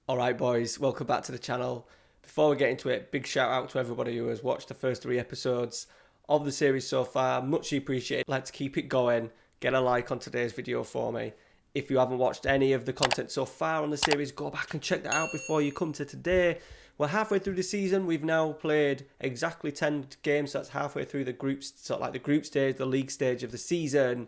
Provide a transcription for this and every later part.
Alright boys, welcome back to the channel. Before we get into it, big shout out to everybody who has watched the first 3 episodes of the series so far. Much appreciated. Let's keep it going. Get a like on today's video for me. If you haven't watched any of the content so far on the series, go back and check that out before you come to today. We're halfway through the season. We've now played exactly 10 games. So that's halfway through the groups, sort of like the group stage, the league stage of the season.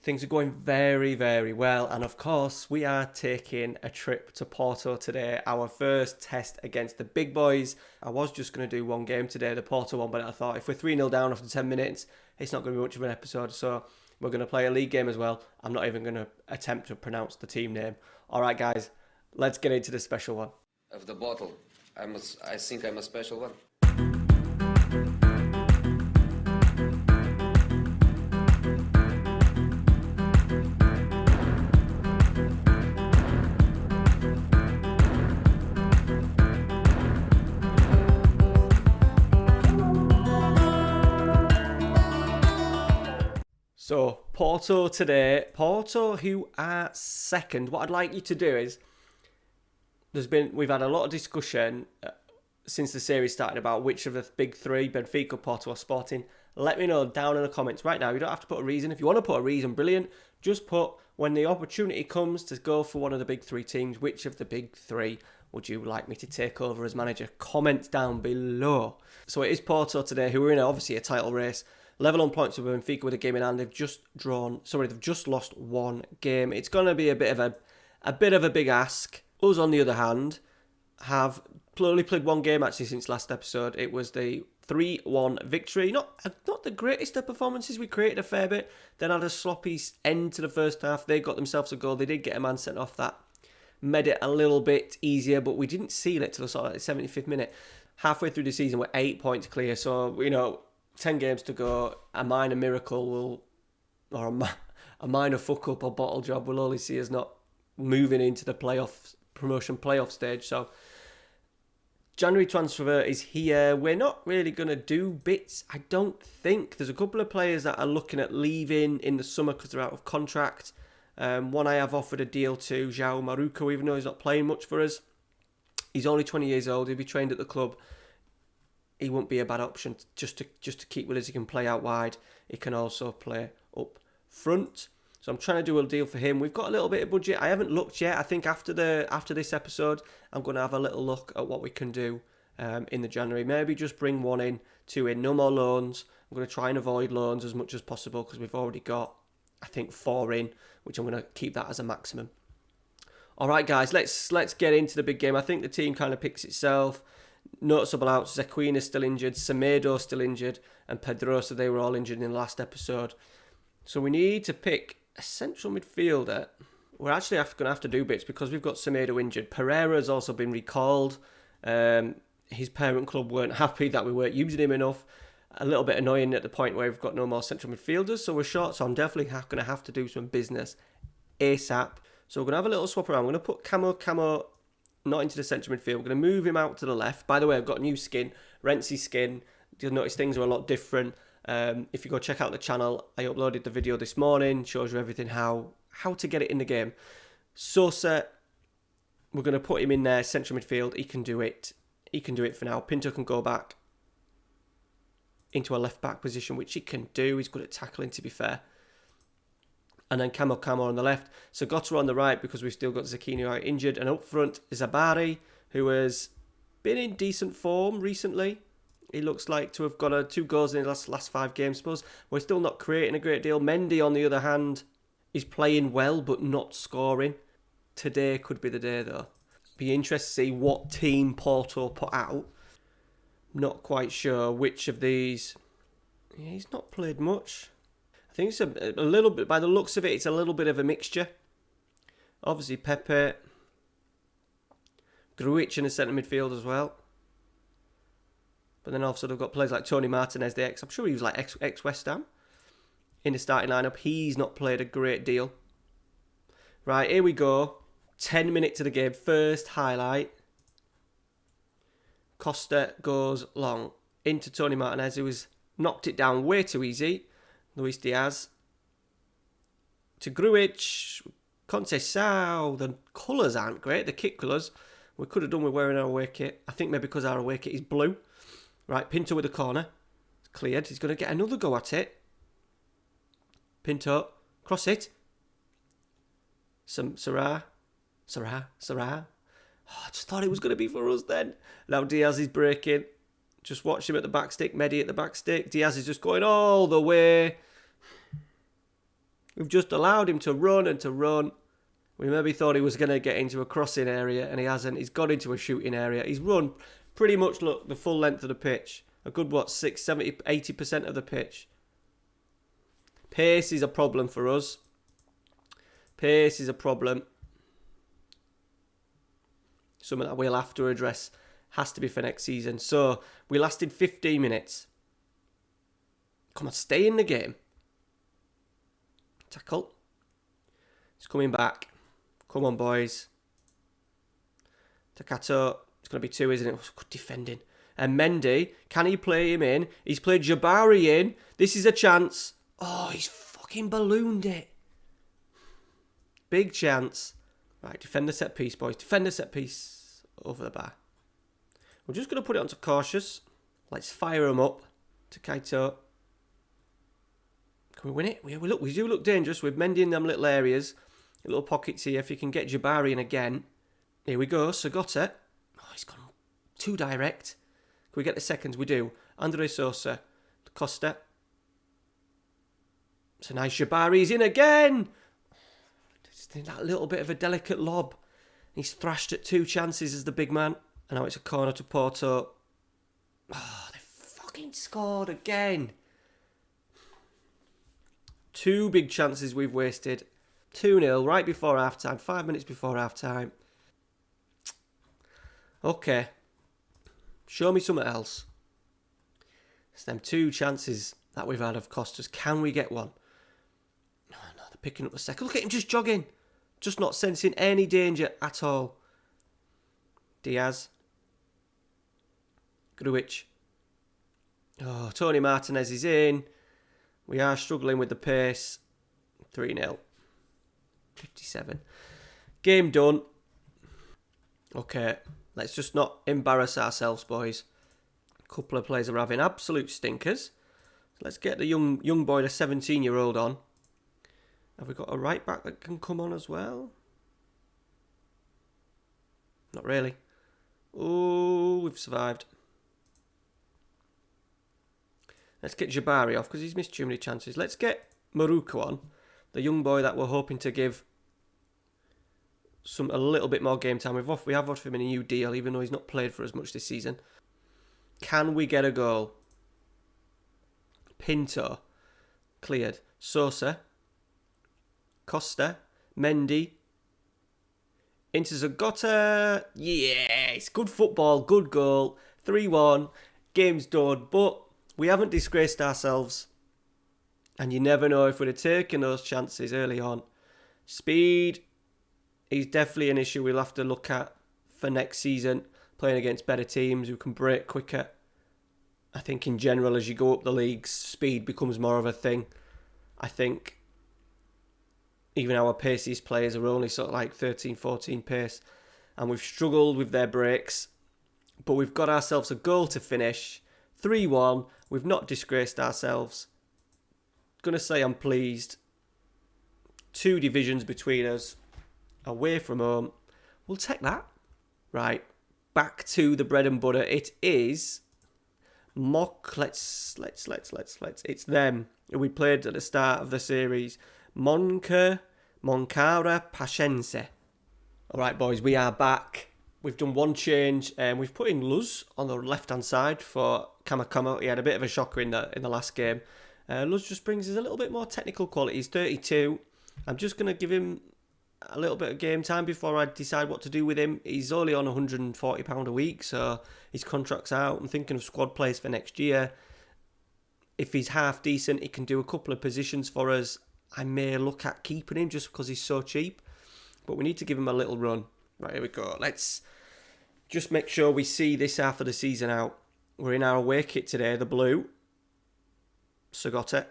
Things are going very, very well. And of course, we are taking a trip to Porto today. Our first test against the big boys. I was just going to do one game today, the Porto one, but I thought if we're 3-0 down after 10 minutes, it's not going to be much of an episode. So we're going to play a league game as well. I'm not even going to attempt to pronounce the team name. All right, guys, let's get into the special one. Of the bottle, I think I'm a special one. So, Porto today. Porto, who are second. What I'd like you to do is, we've had a lot of discussion since the series started about which of the big three, Benfica, Porto or Sporting. Let me know down in the comments right now. You don't have to put a reason. If you want to put a reason, brilliant. Just put, when the opportunity comes to go for one of the big three teams, which of the big three would you like me to take over as manager? Comment down below. So it is Porto today, who are in obviously a title race. Level on points with Benfica with a game in hand. They've just lost one game. It's going to be a bit of a big ask. Us, on the other hand, have only played one game actually since last episode. It was the 3-1 victory. Not the greatest of performances. We created a fair bit. Then had a sloppy end to the first half. They got themselves a goal. They did get a man sent off that made it a little bit easier, but we didn't seal it till sort of like the 75th minute. Halfway through the season, we're 8 points clear. So 10 games to go, a minor miracle a minor fuck up or bottle job will only see us not moving into the promotion playoff stage. So January transfer is here. We're not really going to do bits, I don't think. There's a couple of players that are looking at leaving in the summer because they're out of contract. One I have offered a deal to, João Maruco, even though he's not playing much for us. He's only 20 years old. He'll be trained at the club. He won't be a bad option just to keep with us. He can play out wide. He can also play up front. So I'm trying to do a deal for him. We've got a little bit of budget. I haven't looked yet. I think after this episode, I'm going to have a little look at what we can do in the January. Maybe just bring 1 in, 2 in. No more loans. I'm going to try and avoid loans as much as possible because we've already got, I think, 4 in, which I'm going to keep that as a maximum. All right, guys, let's get into the big game. I think the team kind of picks itself. Noticeable outs, Zequina still injured, Semedo still injured, and Pedrosa, they were all injured in the last episode. So we need to pick a central midfielder. We're actually going to have to do bits because we've got Semedo injured. Pereira has also been recalled. His parent club weren't happy that we weren't using him enough. A little bit annoying at the point where we've got no more central midfielders, so we're short. So I'm definitely going to have to do some business ASAP. So we're going to have a little swap around. We're going to put Camo not into the central midfield. We're going to move him out to the left. By the way, I've got new skin, Renzi skin. You'll notice things are a lot different. If you go check out the channel, I uploaded the video this morning. Shows you everything how to get it in the game. Sosa, we're going to put him in there, central midfield. He can do it. He can do it for now. Pinto can go back into a left back position, which he can do. He's good at tackling, to be fair. And then Camo on the left. So Gotta on the right because we've still got Zequina out injured. And up front is Abari, who has been in decent form recently. He looks like to have got 2 goals in the last 5 games, I suppose. We're still not creating a great deal. Mendy, on the other hand, is playing well but not scoring. Today could be the day, though. Be interested to see what team Porto put out. Not quite sure which of these. Yeah, he's not played much. I think it's a little bit, by the looks of it, it's a little bit of a mixture. Obviously, Pepe, Grujic in the centre midfield as well. But then also they've got players like Tony Martinez, the I'm sure he was like ex-West Ham, in the starting lineup. He's not played a great deal. Right, here we go. 10 minutes of the game. First highlight. Costa goes long into Tony Martinez, who has knocked it down way too easy. Luis Diaz to Grujic, Conceição, the colours aren't great, the kit colours. We could have done with wearing our away kit. I think maybe because our away kit is blue. Right, Pinto with the corner. It's cleared. He's going to get another go at it. Pinto, cross it. Sarah. Oh, I just thought it was going to be for us then. Now Diaz is breaking. Just watch him at the back stick. Mehdi at the back stick. Diaz is just going all the way. We've just allowed him to run and to run. We maybe thought he was going to get into a crossing area, and he hasn't. He's got into a shooting area. He's run pretty much, look, the full length of the pitch. A good, 6, 70, 80% of the pitch. Pace is a problem for us. Pace is a problem. Something that we'll have to address. Has to be for next season. So, we lasted 15 minutes. Come on, stay in the game. Tackle. He's coming back. Come on, boys. Takato. It's going to be 2, isn't it? Oh, good defending. And Mendy. Can he play him in? He's played Jabari in. This is a chance. Oh, he's fucking ballooned it. Big chance. Right, defend the set piece, boys. Defend the set piece over the bar. We're just going to put it onto cautious. Let's fire him up to Kaito. Can we win it? We do look dangerous. We're mending them little areas. Little pockets here. If you can get Jabari in again. Here we go. Sagotta. Oh, he's gone too direct. Can we get the seconds? We do. Andre Sosa. Costa. It's a nice Jabari's in again. Just that little bit of a delicate lob. He's thrashed at 2 chances as the big man. And now it's a corner to Porto. Oh, they fucking scored again. 2 big chances we've wasted. 2-0 right before half-time. 5 minutes before half-time. Okay. Show me something else. It's them 2 chances that we've had have cost us. Can we get one? No, they're picking up the second. Look at him just jogging. Just not sensing any danger at all. Diaz. Grujic. Oh, Tony Martinez is in. We are struggling with the pace. 3-0. 57. Game done. Okay, let's just not embarrass ourselves, boys. A couple of players are having absolute stinkers. Let's get the young boy, the 17-year-old on. Have we got a right back that can come on as well? Not really. Oh, we've survived. Let's get Jabari off because he's missed too many chances. Let's get Maruko on. The young boy that we're hoping to give a little bit more game time. We have offered him a new deal even though he's not played for as much this season. Can we get a goal? Pinto. Cleared. Sosa. Costa. Mendy. Into Zagotta. Yes. Good football. Good goal. 3-1. Game's done. But we haven't disgraced ourselves. And you never know if we'd have taken those chances early on. Speed is definitely an issue we'll have to look at for next season. Playing against better teams who can break quicker. I think in general, as you go up the leagues, speed becomes more of a thing. I think even our paciest players are only sort of like 13, 14 pace. And we've struggled with their breaks. But we've got ourselves a goal to finish. 3-1. We've not disgraced ourselves. Gonna say I'm pleased. 2 divisions between us. Away from home. We'll take that. Right. Back to the bread and butter. It is It's them who we played at the start of the series. Moncada Pacense. Alright boys, we are back. We've done one change and we've put in Luz on the left hand side for Kamakama. He had a bit of a shocker in the last game. Luz just brings us a little bit more technical quality. He's 32. I'm just going to give him a little bit of game time before I decide what to do with him. He's only on £140 a week, so his contract's out. I'm thinking of squad plays for next year. If he's half decent, he can do a couple of positions for us. I may look at keeping him just because he's so cheap. But we need to give him a little run. Right, here we go. Let's just make sure we see this half of the season out. We're in our away kit today, the blue. Sagotta.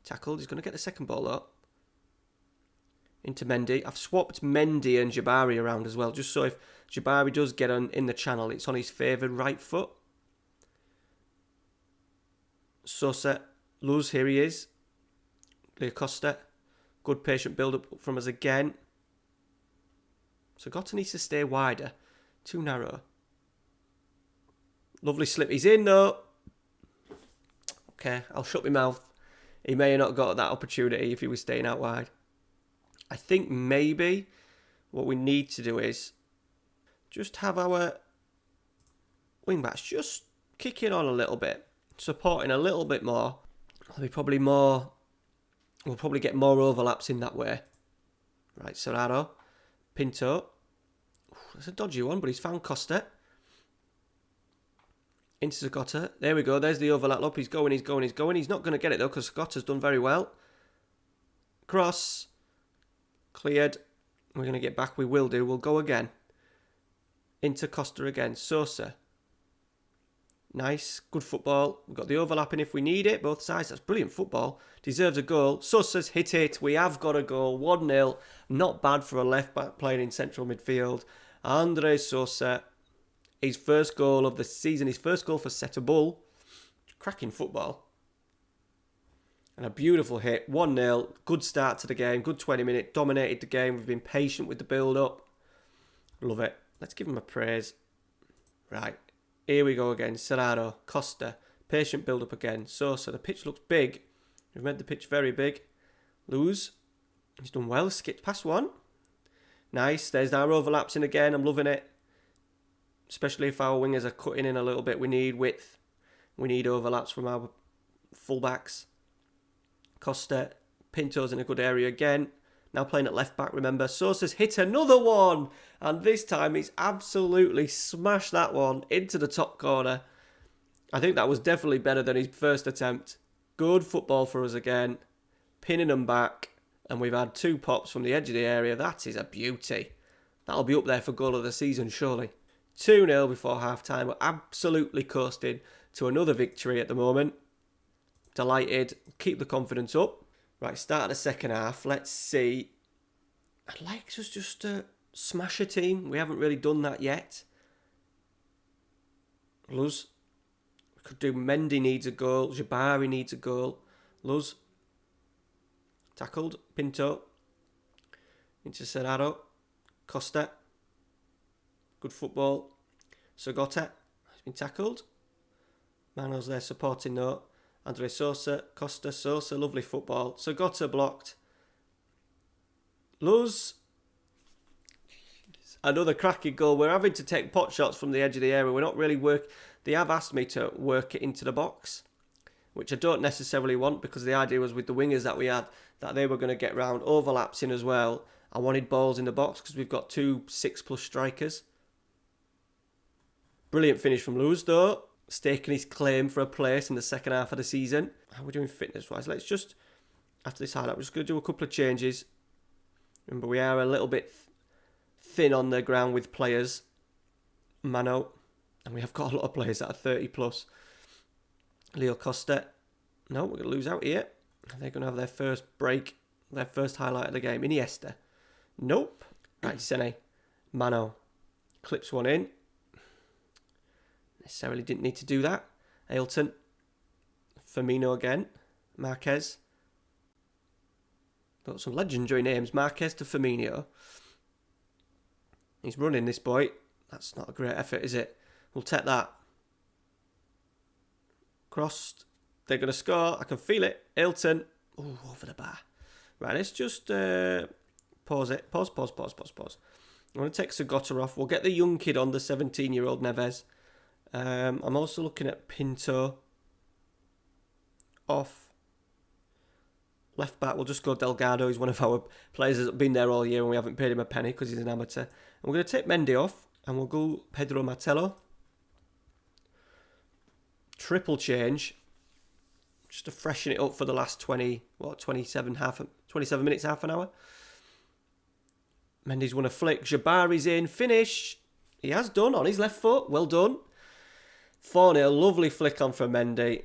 Tackled. He's going to get the second ball though. into Mendy. I've swapped Mendy and Jabari around as well, just so if Jabari does get in the channel, it's on his favoured right foot. Sosa, Luz, here he is. Leo Costa, good patient build-up from us again. So Gotta needs to stay wider. Too narrow. Lovely slip. He's in though. Okay, I'll shut my mouth. He may have not got that opportunity if he was staying out wide. I think maybe what we need to do is just have our wing-backs just kicking on a little bit. Supporting a little bit more. There'll be probably more. We'll probably get more overlaps in that way. Right, Serrano. Pinto. That's a dodgy one, but he's found Costa. Into Scotta. There we go. There's the overlap. Look, he's going. He's not going to get it, though, because Scotta's done very well. Cross. Cleared. We're going to get back. We will do. We'll go again. Into Costa again. Sosa. Nice. Good football. We've got the overlapping if we need it. Both sides. That's brilliant football. Deserves a goal. Sosa's hit it. We have got a goal. 1-0. Not bad for a left-back playing in central midfield. Andre Sosa. His first goal of the season. His first goal for Seta Bull. Cracking football. And a beautiful hit. 1-0. Good start to the game. Good 20 minutes. Dominated the game. We've been patient with the build-up. Love it. Let's give him a praise. Right. Here we go again. Serrano. Costa. Patient build-up again. Sosa. The pitch looks big. We've made the pitch very big. Luz. He's done well. Skipped past one. Nice. There's our overlaps in again. I'm loving it. Especially if our wingers are cutting in a little bit. We need width. We need overlaps from our fullbacks. Costa. Pinto's in a good area again. Now playing at left back, remember. Sosa's hit another one. And this time he's absolutely smashed that one into the top corner. I think that was definitely better than his first attempt. Good football for us again. Pinning them back. And we've had 2 pops from the edge of the area. That is a beauty. That'll be up there for goal of the season, surely. 2-0 before half-time. We're absolutely coasting to another victory at the moment. Delighted. Keep the confidence up. Right, start of the second half. Let's see. I'd like us just to smash a team. We haven't really done that yet. Luz. We could do Mendy needs a goal. Jabari needs a goal. Luz. Tackled. Pinto. Into Serrano. Costa. Good football. Sogota has been tackled. Mano's there supporting though. Andre Sosa. Costa. Sosa. Lovely football. Sogota blocked. Luz. Another cracking goal. We're having to take pot shots from the edge of the area. We're not really They have asked me to work it into the box, which I don't necessarily want because the idea was with the wingers that we had that they were going to get round overlaps in as well. I wanted balls in the box because we've got 2 6+ strikers. Brilliant finish from Luz though. Staking his claim for a place in the second half of the season. How are we doing fitness-wise? Let's just, after this highlight, we're just going to do a couple of changes. Remember, we are a little bit thin on the ground with players. Mano. And we have got a lot of players that are 30+. Leo Costa. No, we're going to lose out here. They're going to have their first break. Their first highlight of the game. Iniesta. Nope. Right, Sene. Mano. Clips one in. Necessarily didn't need to do that. Ailton. Firmino again. Marquez. Got some legendary names. Marquez to Firmino. He's running this boy. That's not a great effort, is it? We'll take that. Crossed. They're going to score. I can feel it. Ailton. Oh, over the bar. Right, let's just pause it. Pause. I'm going to take Sogota off. We'll get the young kid on, the 17-year-old Neves. I'm also looking at Pinto. Off. Left back, we'll just go Delgado. He's one of our players that's been there all year and we haven't paid him a penny because he's an amateur. And we're going to take Mendy off and we'll go Pedro Martello. Triple change. Just to freshen it up for the last 27 minutes, half an hour. Mendy's won a flick. Jabari's in. Finish. He has done on his left foot. Well done. 4-0. Lovely flick on from Mendy.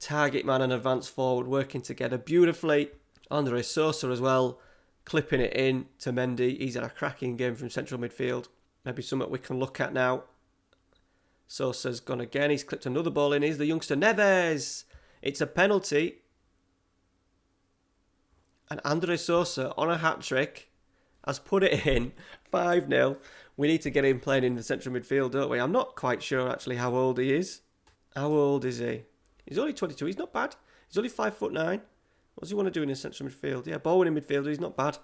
Target man and advance forward working together beautifully. Andre Sosa as well. clipping it in to Mendy. He's had a cracking game from central midfield. Maybe something we can look at now. Sosa's gone again. He's clipped another ball in. Here's the youngster Neves. It's a penalty. And Andre Sosa, on a hat-trick, has put it in. 5-0. We need to get him playing in the central midfield, don't we? I'm not quite sure, actually, how old he is. How old is he? He's only 22. He's not bad. He's only 5'9". What does he want to do in the central midfield? Yeah, ball-winning midfielder. He's not bad.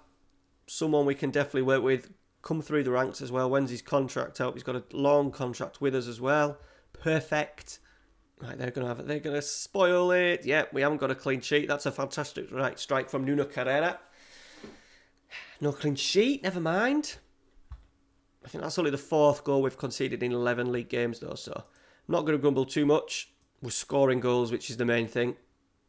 Someone we can definitely work with. Come through the ranks as well. When's his contract out? He's got a long contract with us as well. Perfect. Right, they're gonna spoil it. Yeah, we haven't got a clean sheet. That's a fantastic strike from Nuno Carrera. No clean sheet. Never mind. I think that's only the 4th goal we've conceded in 11 league games though. So I'm not going to grumble too much. We're scoring goals, which is the main thing.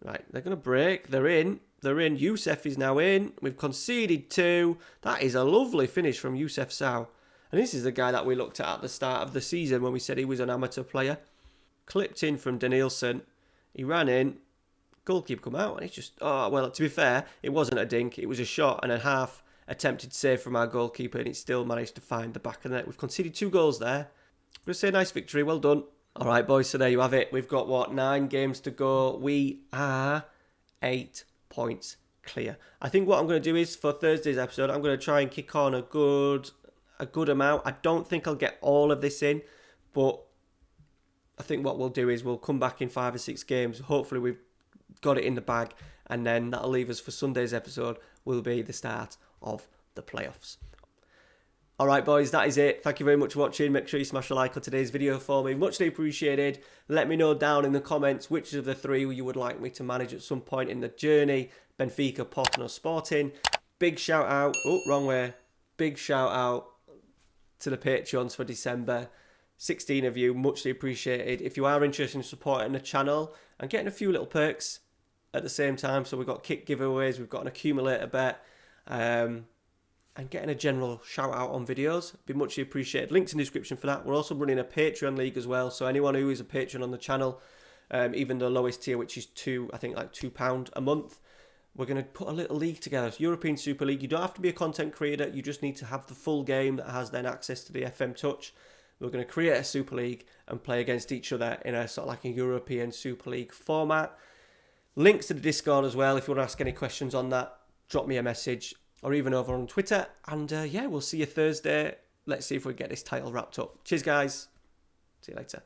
Right, they're going to break. They're in. Youssef is now in. We've conceded 2. That is a lovely finish from Youssef Sow. And this is the guy that we looked at the start of the season when we said he was an amateur player. Clipped in from Danielson. He ran in. Goalkeeper come out and it's just... Oh, well, to be fair, it wasn't a dink. It was a shot and a half attempted save from our goalkeeper and it still managed to find the back of the net. We've conceded 2 goals there. I'm going to say nice victory. Well done. All right, boys, so there you have it. We've got, 9 games to go. We are 8 points clear. I think what I'm going to do is, for Thursday's episode, I'm going to try and kick on a good amount. I don't think I'll get all of this in, but I think what we'll do is we'll come back in 5 or 6 games. Hopefully we've got it in the bag, and then that'll leave us for Sunday's episode will be the start of the playoffs. All right, boys, that is it. Thank you very much for watching. Make sure you smash a like on today's video for me. Muchly appreciated. Let me know down in the comments which of the 3 you would like me to manage at some point in the journey. Benfica, Porto or Sporting. Big shout out. Oh, wrong way. Big shout out to the Patreons for December. 16 of you, muchly appreciated. If you are interested in supporting the channel and getting a few little perks at the same time, so we've got kick giveaways, we've got an accumulator bet, and getting a general shout out on videos, be muchly appreciated. Links in the description for that. We're also running a Patreon league as well, so anyone who is a patron on the channel, even the lowest tier, which is £2 a month, we're going to put a little league together. It's European Super League. You don't have to be a content creator, you just need to have the full game that has then access to the FM Touch. We're going to create a Super League and play against each other in a sort of like a European Super League format. Links to the Discord as well. If you want to ask any questions on that, drop me a message or even over on Twitter. And yeah, we'll see you Thursday. Let's see if we get this title wrapped up. Cheers, guys. See you later.